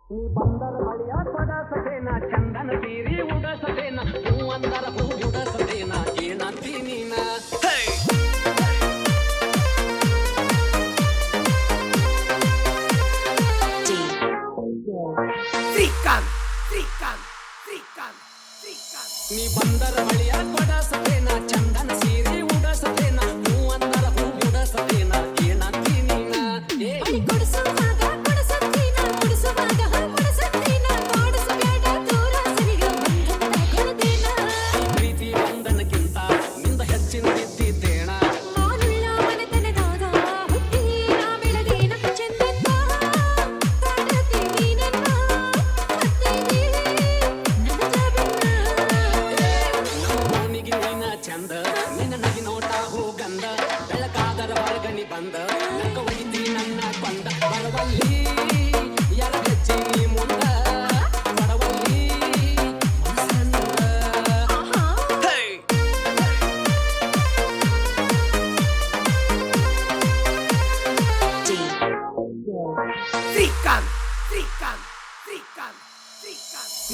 ನೀ ಬಂದರ ಬಳಿಯ ಕೊಡಸದೇನ ಚಂದನ ಸೀರಿ ಉಡಸದೇನ ಹೂ ಅಂದರ ಹೂ ಉಡಸದೇನ ಏನಂತಿ ನೀನ ನೀ ಬಂದರ ಬಳಿಯ ಕೊಡಸದೇನ ಚಂದನ ಸೀರಿ ಉಡಸದೇನ ಹೂ ಅಂದರ ಹೂ ಉಡಸದೇನ ಏನಂತಿ ನೀನ ಪ್ರೀತಿ ಬಂಧನಕ್ಕಿಂತ ನಿಂದ ಹೆಚ್ಚಿನ ಬಿದ್ದಿದ್ದೇಣ ಚಂದ ನಿನ್ನ ನಗಿ ನೋಟ ಹೋಗಂದ ಬೆಳಕಾದರ ಹೊರಗನಿ ಬಂದ ನಕ್ಕ ಒಯ್ದಿ ನನ್ನ ಬಂದ ಬರವಲ್ಲಿ ಯಾರ ಹೆಜ್ಜೆ ನೀ ಮುಂದ ಬಡವಲ್ಲಿ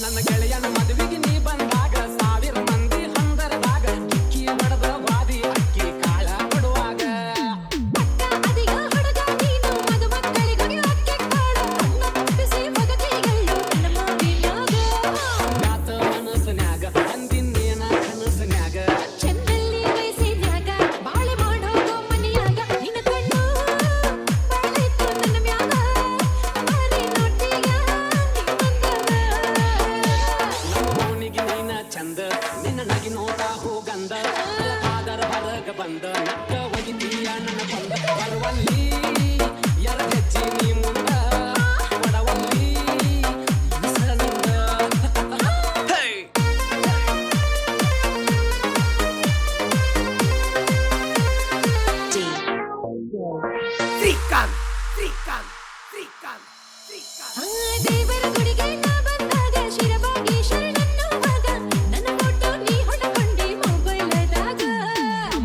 ನನ್ನ ಗೆಳೆಯನ ಮದುವೆಗೆ ನೀ ಬಂದಾಗ ಸಾವಿರ ಮಂದಿ ಹಂದರದಾಗ ಕಿಕ್ಕಿ ಬಡದ ವಾದಿ ಅಕ್ಕಿ ಕಾಳ ಕೊಡುವಾಗ ಗಾತ ಮನಸ್ಸನ್ಯಾಗ ಅಂದಿನ್ನೇನ ಕನಸನ್ಯಾಗ ಚಂದ ನಿನ್ನ ನಗಿ ನೋಟ ಹೋಗಂದ ಬೆಳಕಾದರ ಹೊರಗ ಬಂದ ನಕ್ಕ ಒಯ್ದೀಯ ನನ್ನ ಬಂದ ಬರವಲ್ಲಿ ಯಾರ ಹೆಜ್ಜೆ ನೀ ಮುಂದ ಬಡವಲ್ಲಿ ಹೆಸರಿನಿಂದ ದೇವರ ಗುಡಿಗೆ ನಾ ಬಂದಾಗ ಶಿರವಾಗಿ ಶರಣನ್ನೋವಾಗ ನನ್ನ ಫೋಟೋ ನೀ ಹೊಡಕೊಂಡಿ ಮೊಬೈಲದಾಗ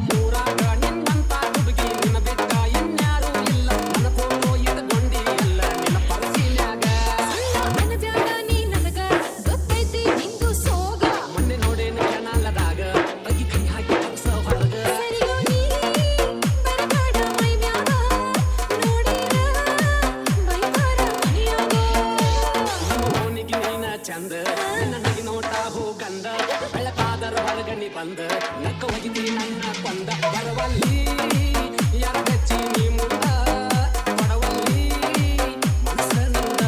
ಮೂರಾಗ ನಿನ್ನಂತ ಹುಡುಗಿ ನಿನ್ನ ಬಿಟ್ಟ ಇನ್ಯಾರೂ ಇಲ್ಲ ನನ್ನ ಫೋಟೋ ಇಟ್ಕೊಂಡಿ ಎಲ್ಲ ನಿನ್ನ ಪರ್ಸಿನ್ಯಾಗ ನನ್ನ ಬ್ಯಾಡ ನೀ ನನಗ ಗೊತ್ತೈತಿ ನಿಂದು ಸೋಗ ಮೊನ್ನೆ ನೋಡೇನ ಕೆನಾಲದಾಗ ಅಗಿ ಕೈ ಹಾಕಿ ಕಳ್ಸ ಹೊರಗ ಸರಿಯೋ ನೀ ಬರಬೇಡ ಮೈ ಮ್ಯಾಗ ನೋಡಿರ ಬೈತಾರ ಮನೆಯಾಗ ಓನಿಗೆ ನೀನ ಚಂದ ನಿನ್ನ ನಗಿ ನೋಟ ಹೋಗಂದ ಬೆಳಕಾದರ ಹೊರಗನಿ ಬಂದ ನಕ್ಕ ಒಗಿದಿ ನನ್ನ ಕೊಂದ ಬರವಲ್ಲಿ ಯಾರ ಹೆಜ್ಜೆ ನೀ ಮುಂದ ಬಡವಲ್ಲಿ ಮನಸ್ಸನಿಂದ